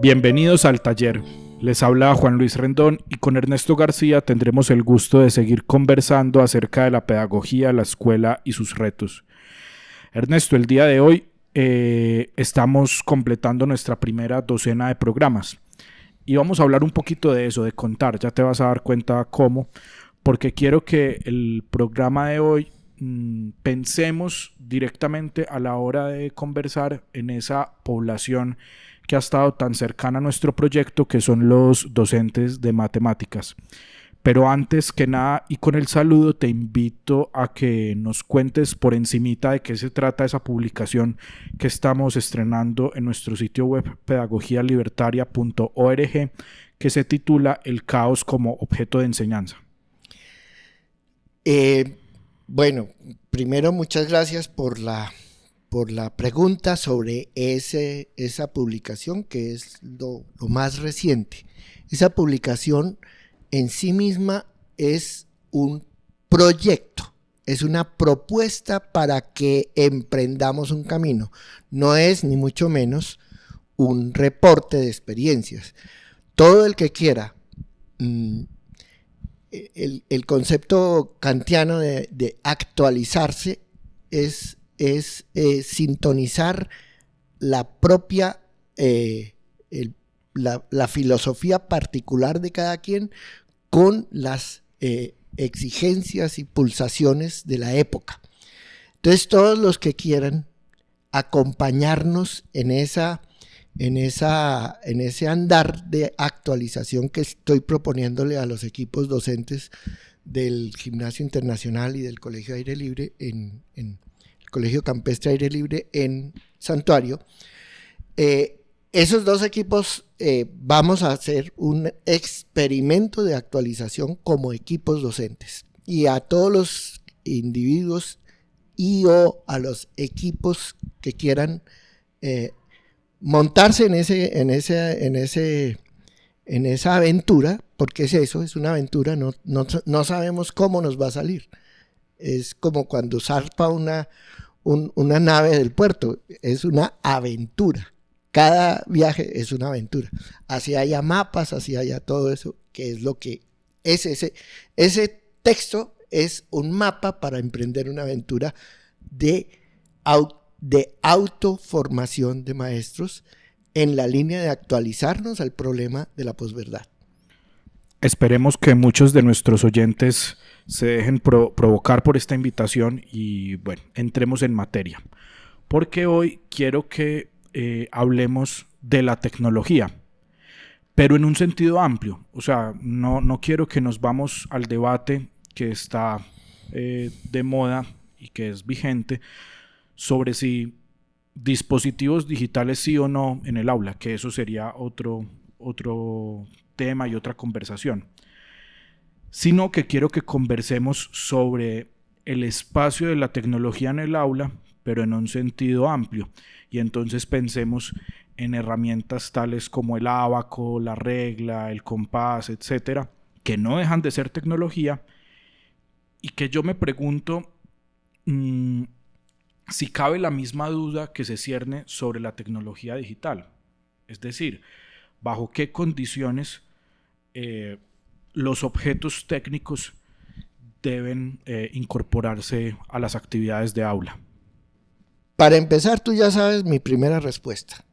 Bienvenidos al taller. Les habla Juan Luis Rendón y con Ernesto García tendremos el gusto de seguir conversando acerca de la pedagogía, la escuela y sus retos. Ernesto, el día de hoy estamos completando nuestra primera docena de programas y vamos a hablar un poquito de eso, de contar. Ya te vas a dar cuenta cómo, porque quiero que el programa de hoy pensemos directamente a la hora de conversar en esa población que ha estado tan cercana a nuestro proyecto, que son los docentes de matemáticas. Pero antes que nada, y con el saludo, te invito a que nos cuentes por encimita de qué se trata esa publicación que estamos estrenando en nuestro sitio web pedagogialibertaria.org, que se titula El caos como objeto de enseñanza. Bueno, primero muchas gracias por la pregunta sobre esa publicación, que es lo más reciente. Esa publicación en sí misma es un proyecto, es una propuesta para que emprendamos un camino. No es ni mucho menos un reporte de experiencias. Todo el que quiera, el concepto kantiano de actualizarse es sintonizar la propia, la filosofía particular de cada quien con las exigencias y pulsaciones de la época. Entonces, todos los que quieran acompañarnos en ese andar de actualización que estoy proponiéndole a los equipos docentes del Gimnasio Internacional y del Colegio Aire Libre en Colegio Campestre Aire Libre en Santuario. Esos dos equipos vamos a hacer un experimento de actualización como equipos docentes. Y a todos los individuos y o a los equipos que quieran montarse en esa aventura, porque es eso, es una aventura, no sabemos cómo nos va a salir. Es como cuando zarpa una nave del puerto, es una aventura. Cada viaje es una aventura. Así haya mapas, así haya todo eso, que es lo que es ese texto es un mapa para emprender una aventura de autoformación de maestros en la línea de actualizarnos al problema de la posverdad. Esperemos que muchos de nuestros oyentes se dejen provocar por esta invitación y bueno, entremos en materia. Porque hoy quiero que hablemos de la tecnología, pero en un sentido amplio. O sea, no quiero que nos vamos al debate que está de moda y que es vigente sobre si dispositivos digitales sí o no en el aula, que eso sería otro tema y otra conversación, sino que quiero que conversemos sobre el espacio de la tecnología en el aula, pero en un sentido amplio, y entonces pensemos en herramientas tales como el ábaco, la regla, el compás, etcétera, que no dejan de ser tecnología, y que yo me pregunto si cabe la misma duda que se cierne sobre la tecnología digital, es decir, bajo qué condiciones los objetos técnicos deben incorporarse a las actividades de aula. Para empezar, tú ya sabes mi primera respuesta.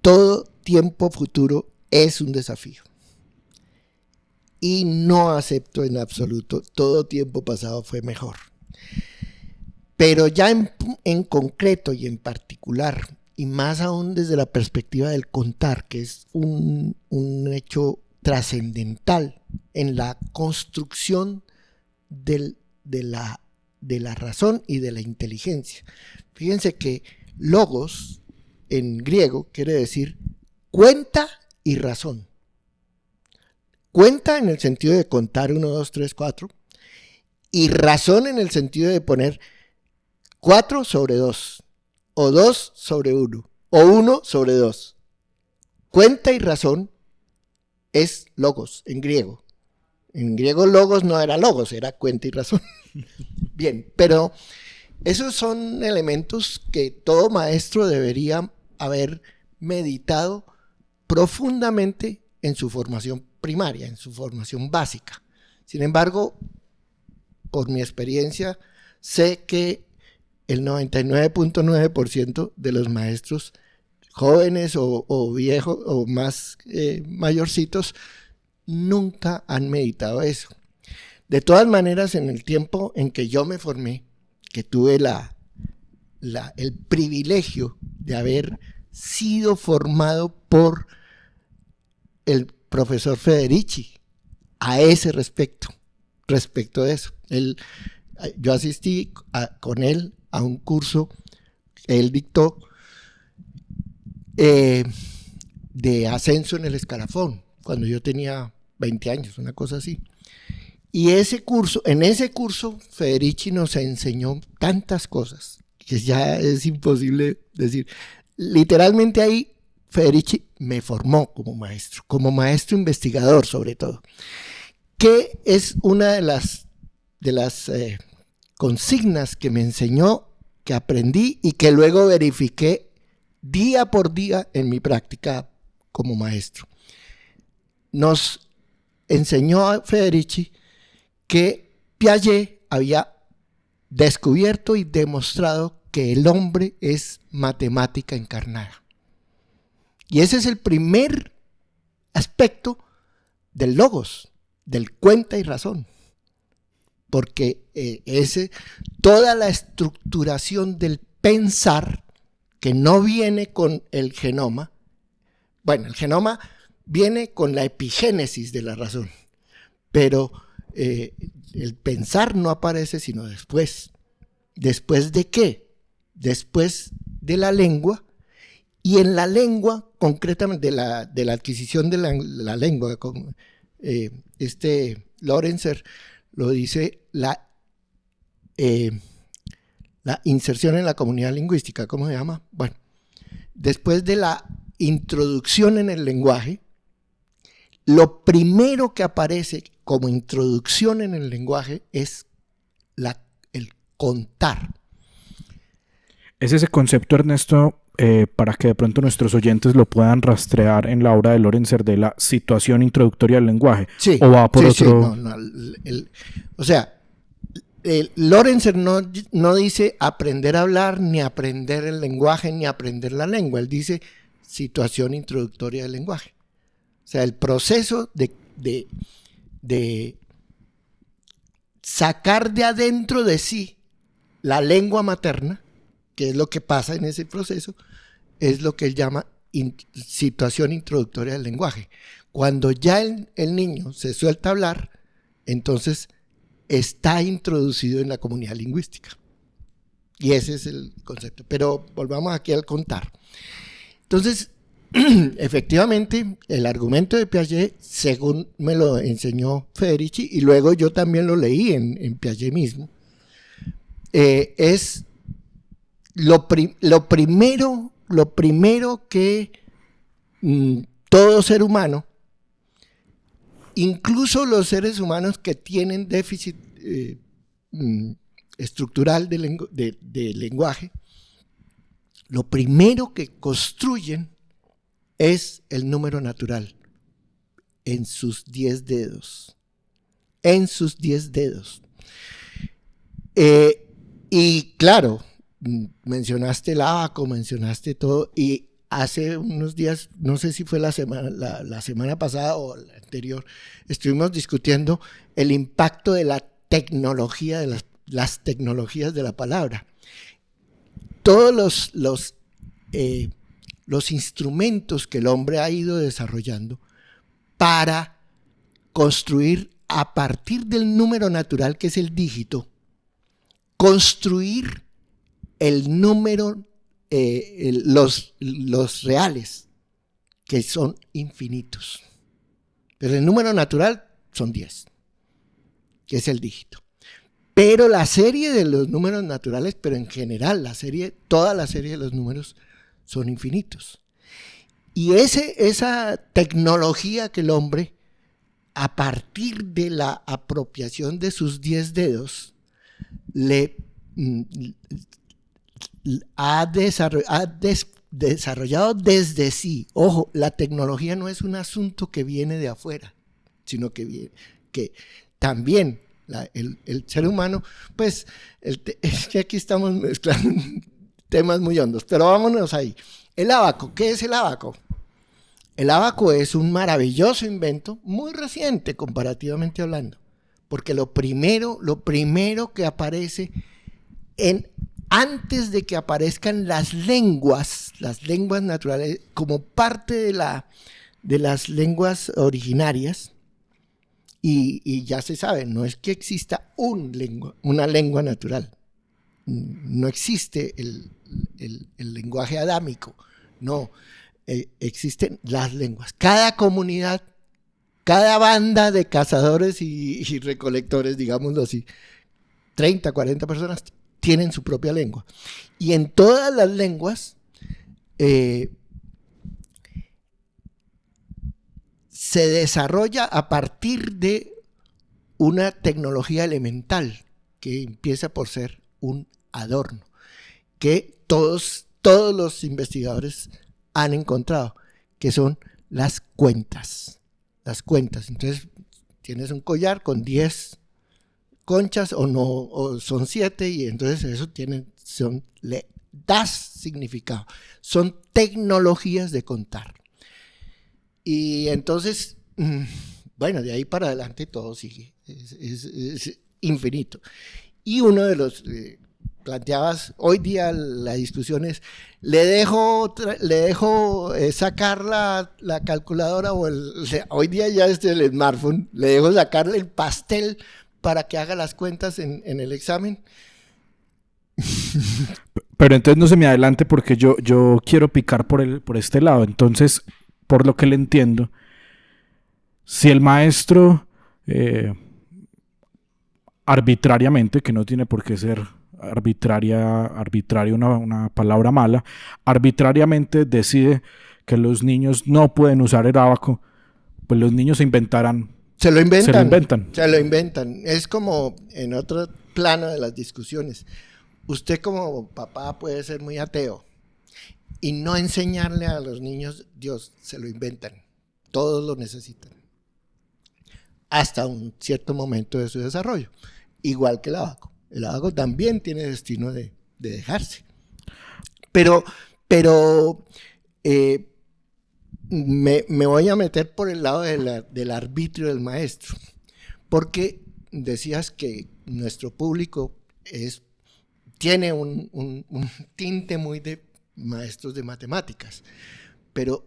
Todo tiempo futuro es un desafío. Y no acepto en absoluto, todo tiempo pasado fue mejor. Pero ya en concreto y en particular, y más aún desde la perspectiva del contar, que es un hecho trascendental en la construcción de la razón y de la inteligencia. Fíjense que logos en griego quiere decir cuenta y razón. Cuenta en el sentido de contar 1, 2, 3, 4 y razón en el sentido de poner 4 sobre 2 o 2 sobre 1 o 1 sobre 2. Cuenta y razón es logos en griego. En griego logos no era logos, era cuenta y razón. Bien, pero esos son elementos que todo maestro debería haber meditado profundamente en su formación primaria, en su formación básica. Sin embargo, por mi experiencia, sé que el 99.9% de los maestros jóvenes o viejos o más mayorcitos nunca han meditado eso. De todas maneras, en el tiempo en que yo me formé, que tuve el privilegio de haber sido formado por el profesor Federici a ese respecto de eso. Yo asistí con él a un curso que él dictó de ascenso en el escalafón, cuando yo tenía 20 años, una cosa así. Y en ese curso, Federici nos enseñó tantas cosas que ya es imposible decir. Literalmente ahí, Federici me formó como maestro investigador sobre todo, que es una de las consignas que me enseñó, que aprendí y que luego verifiqué día por día en mi práctica como maestro. Nos enseñó a Federici que Piaget había descubierto y demostrado que el hombre es matemática encarnada. Y ese es el primer aspecto del logos, del cuenta y razón. Porque toda la estructuración del pensar que no viene con el genoma, bueno, el genoma viene con la epigénesis de la razón, pero el pensar no aparece sino después. ¿Después de qué? Después de la lengua, y en la lengua, concretamente de la adquisición de la lengua, con Lorenzer lo dice, la inserción en la comunidad lingüística, ¿cómo se llama? Bueno, después de la introducción en el lenguaje, lo primero que aparece como introducción en el lenguaje es el contar. Es ese concepto, Ernesto, para que de pronto nuestros oyentes lo puedan rastrear en la obra de Lorenzer, de la situación introductoria del lenguaje. Sí, ¿O va por otro? Sí, o sea, Lorenzer no dice aprender a hablar, ni aprender el lenguaje, ni aprender la lengua. Él dice situación introductoria del lenguaje. O sea, el proceso de sacar de adentro de sí la lengua materna, que es lo que pasa en ese proceso, es lo que él llama situación introductoria del lenguaje. Cuando ya el niño se suelta a hablar, entonces está introducido en la comunidad lingüística. Y ese es el concepto. Pero volvamos aquí al contar. Entonces, efectivamente, el argumento de Piaget, según me lo enseñó Federici, y luego yo también lo leí en Piaget mismo, es lo primero que todo ser humano, incluso los seres humanos que tienen déficit estructural de lenguaje, lo primero que construyen es el número natural en sus 10 dedos. En sus 10 dedos. Y claro, mencionaste el abaco, mencionaste todo, y hace unos días, no sé si fue la semana pasada o la anterior, estuvimos discutiendo el impacto de la tecnología, de las tecnologías de la palabra. Todos los instrumentos que el hombre ha ido desarrollando para construir a partir del número natural, que es el dígito, construir el número, los reales, que son infinitos. Pero el número natural son 10, que es el dígito. Pero la serie de los números naturales, pero en general toda la serie de los números son infinitos. Y esa tecnología que el hombre, a partir de la apropiación de sus 10 dedos, ha desarrollado desde sí. Ojo, la tecnología no es un asunto que viene de afuera, sino que también el ser humano, pues es que aquí estamos mezclando temas muy hondos, pero vámonos ahí. El ábaco, ¿qué es el ábaco? El ábaco es un maravilloso invento, muy reciente comparativamente hablando, porque lo primero que aparece antes de que aparezcan las lenguas naturales, como parte de las lenguas originarias, y ya se sabe, no es que exista una lengua natural, no existe el lenguaje adámico, no, existen las lenguas. Cada comunidad, cada banda de cazadores y recolectores, digámoslo así, 30, 40 personas, tienen su propia lengua. Y en todas las lenguas se desarrolla a partir de una tecnología elemental que empieza por ser un adorno, que todos los investigadores han encontrado, que son las cuentas. Las cuentas. Entonces, tienes un collar con 10 conchas o son 7 y entonces eso le das significado. Son tecnologías de contar. Y entonces, bueno, de ahí para adelante todo sigue. Es infinito. Y uno de los... planteabas, hoy día la discusión es, le dejo sacar la calculadora hoy día ya es el smartphone, le dejo sacarle el pastel para que haga las cuentas en el examen. Pero entonces no se me adelante porque yo quiero picar por este lado. Entonces, por lo que le entiendo, si el maestro arbitrariamente, que no tiene por qué ser arbitraria una palabra mala, arbitrariamente decide que los niños no pueden usar el ábaco, pues los niños se lo inventan. Es como en otro plano de las discusiones. Usted como papá puede ser muy ateo y no enseñarle a los niños Dios, se lo inventan. Todos lo necesitan. Hasta un cierto momento de su desarrollo. Igual que el ábaco. El ábaco también tiene destino de dejarse. Pero me voy a meter por el lado del arbitrio del maestro. Porque decías que nuestro público tiene un tinte muy de maestros de matemáticas. Pero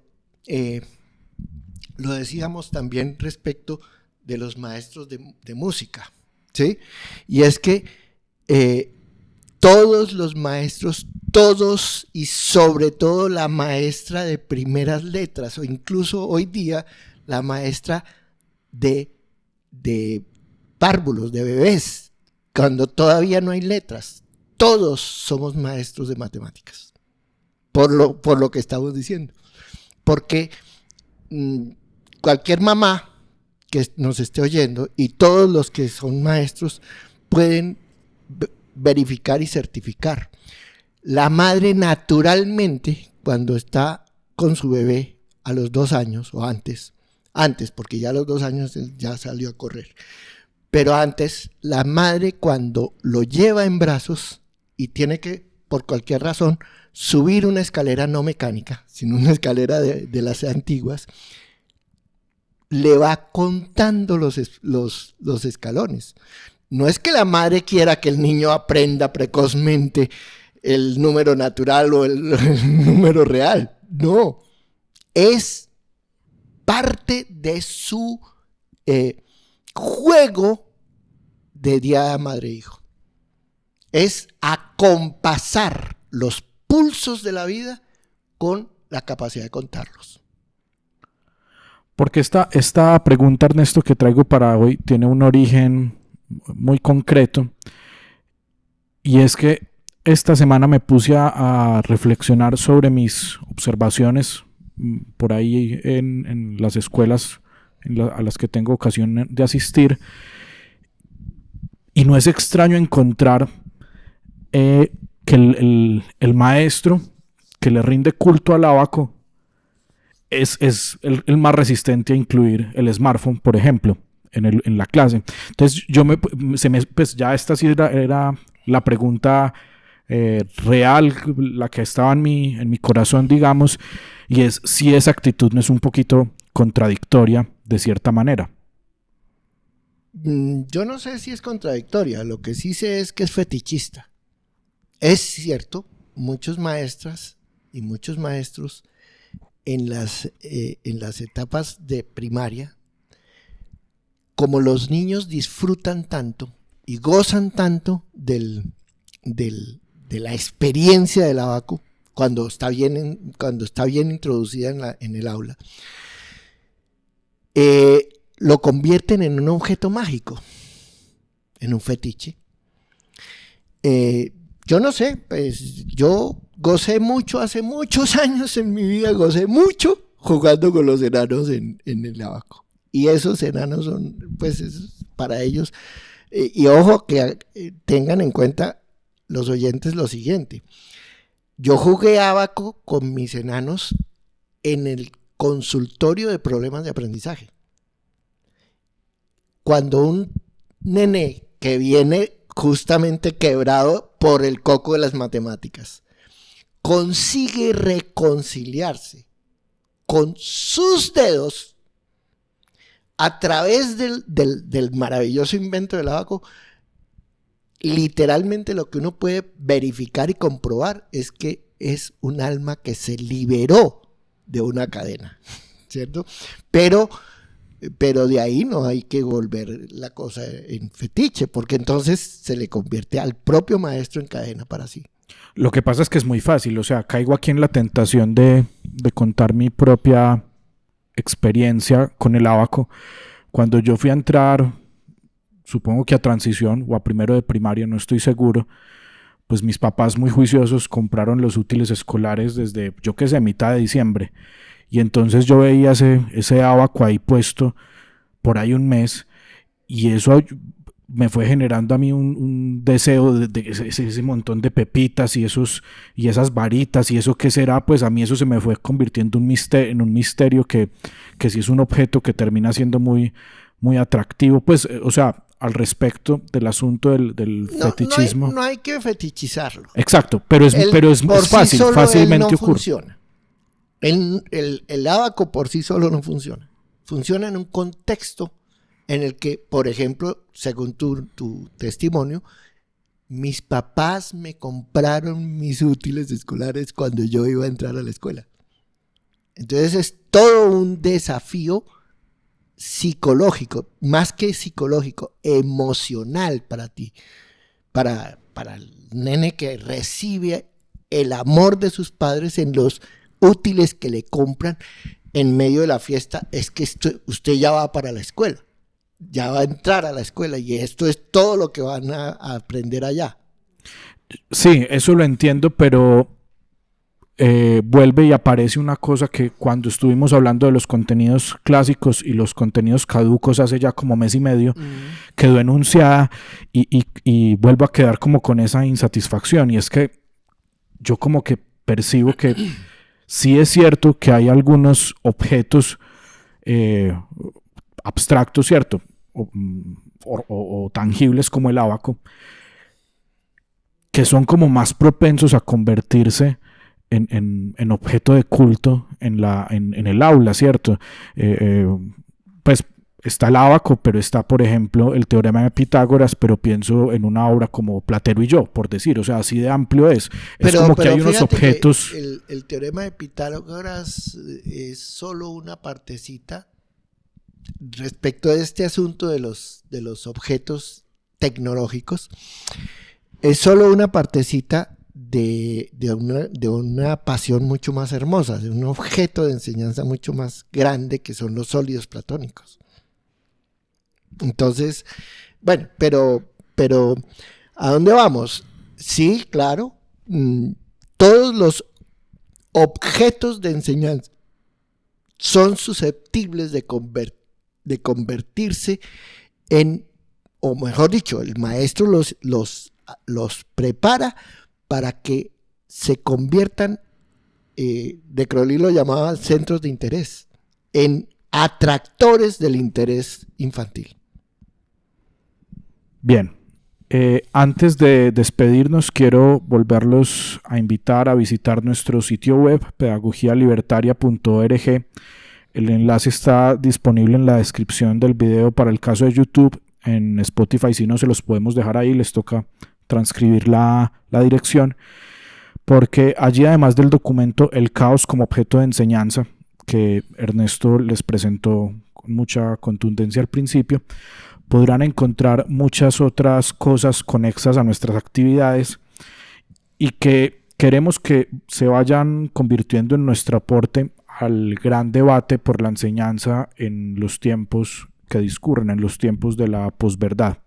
lo decíamos también respecto de los maestros de música. ¿Sí? Y es que todos los maestros, todos y sobre todo la maestra de primeras letras o incluso hoy día la maestra de párvulos, de bebés, cuando todavía no hay letras, todos somos maestros de matemáticas, por lo que estamos diciendo, porque cualquier mamá que nos esté oyendo y todos los que son maestros pueden verificar y certificar. La madre naturalmente, cuando está con su bebé a los 2 años o antes, porque ya a los 2 años ya salió a correr, pero antes, la madre cuando lo lleva en brazos y tiene que, por cualquier razón, subir una escalera no mecánica, sino una escalera de las antiguas, le va contando los escalones. No es que la madre quiera que el niño aprenda precozmente el número natural o el número real. No. Es parte de su juego de día madre-hijo. Es acompasar los pulsos de la vida con la capacidad de contarlos. Porque esta pregunta, Ernesto, que traigo para hoy tiene un origen muy concreto, y es que esta semana me puse a reflexionar sobre mis observaciones por ahí en las escuelas a las que tengo ocasión de asistir, y no es extraño encontrar que el maestro que le rinde culto al abaco es el más resistente a incluir el smartphone, por ejemplo, en la clase. Entonces, pues ya esta sí era la pregunta real, la que estaba en mi corazón, digamos, y es si esa actitud no es un poquito contradictoria de cierta manera. Yo no sé si es contradictoria, lo que sí sé es que es fetichista. Es cierto, muchas maestras y muchos maestros en las etapas de primaria, como los niños disfrutan tanto y gozan tanto de la experiencia del abaco cuando está bien introducida en el aula, lo convierten en un objeto mágico, en un fetiche. Yo no sé, pues yo gocé mucho, hace muchos años en mi vida, gocé mucho jugando con los enanos en el abaco. Y esos enanos son, pues, para ellos. Y ojo, que tengan en cuenta los oyentes lo siguiente. Yo jugué abaco con mis enanos en el consultorio de problemas de aprendizaje. Cuando un nené que viene justamente quebrado por el coco de las matemáticas consigue reconciliarse con sus dedos a través del maravilloso invento del abaco, literalmente lo que uno puede verificar y comprobar es que es un alma que se liberó de una cadena, ¿cierto? Pero de ahí no hay que volver la cosa en fetiche, porque entonces se le convierte al propio maestro en cadena para sí. Lo que pasa es que es muy fácil, o sea, caigo aquí en la tentación de contar mi propia experiencia con el abaco. Cuando yo fui a entrar, supongo que a transición o a primero de primaria, no estoy seguro, pues mis papás muy juiciosos compraron los útiles escolares desde, yo qué sé, mitad de diciembre. Y entonces yo veía ese abaco ahí puesto por ahí un mes, y eso me fue generando a mí un deseo de ese montón de pepitas y esas varitas y eso qué será. Pues a mí eso se me fue convirtiendo en un misterio que sí es un objeto que termina siendo muy, muy atractivo. Pues, o sea, al respecto del asunto del fetichismo. No hay que fetichizarlo. Exacto, pero es fácil, sí fácilmente no ocurre. Funciona. El abaco por sí solo no funciona. Funciona en un contexto en el que, por ejemplo, según tu testimonio, mis papás me compraron mis útiles escolares cuando yo iba a entrar a la escuela. Entonces es todo un desafío psicológico, más que psicológico, emocional para ti, para el nene que recibe el amor de sus padres en los útiles que le compran en medio de la fiesta. Es que usted ya va para la escuela, ya va a entrar a la escuela y esto es todo lo que van a aprender allá. Sí, eso lo entiendo, pero vuelve y aparece una cosa que cuando estuvimos hablando de los contenidos clásicos y los contenidos caducos hace ya como mes y medio, quedó enunciada y vuelvo a quedar como con esa insatisfacción, y es que yo como que percibo que sí es cierto que hay algunos objetos abstractos, ¿cierto? O tangibles como el ábaco, que son como más propensos a convertirse en objeto de culto en el aula, ¿cierto? Pues está el ábaco, pero está, por ejemplo, el teorema de Pitágoras, pero pienso en una obra como Platero y yo, por decir, o sea, así de amplio es. Es como que hay unos objetos... El teorema de Pitágoras es solo una partecita respecto a este asunto de los objetos tecnológicos. Es solo una partecita de una pasión mucho más hermosa, de un objeto de enseñanza mucho más grande que son los sólidos platónicos. Entonces, bueno, pero ¿a dónde vamos? Sí, claro, todos los objetos de enseñanza son susceptibles de convertirse en, o mejor dicho, el maestro los prepara para que se conviertan de Crowley lo llamaba centros de interés, en atractores del interés infantil. Bien, antes de despedirnos, quiero volverlos a invitar a visitar nuestro sitio web, pedagogialibertaria.org. El enlace está disponible en la descripción del video para el caso de YouTube. En Spotify, si no, se los podemos dejar ahí, les toca transcribir la dirección, porque allí, además del documento El caos como objeto de enseñanza, que Ernesto les presentó con mucha contundencia al principio, podrán encontrar muchas otras cosas conexas a nuestras actividades y que queremos que se vayan convirtiendo en nuestro aporte al gran debate por la enseñanza en los tiempos que discurren, en los tiempos de la posverdad.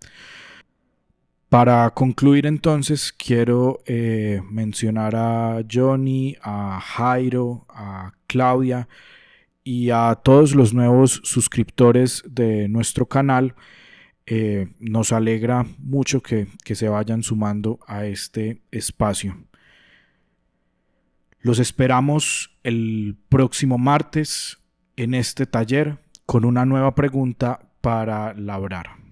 Para concluir entonces, quiero mencionar a Johnny, a Jairo, a Claudia y a todos los nuevos suscriptores de nuestro canal. Nos alegra mucho que se vayan sumando a este espacio. Los esperamos el próximo martes en este taller con una nueva pregunta para labrar.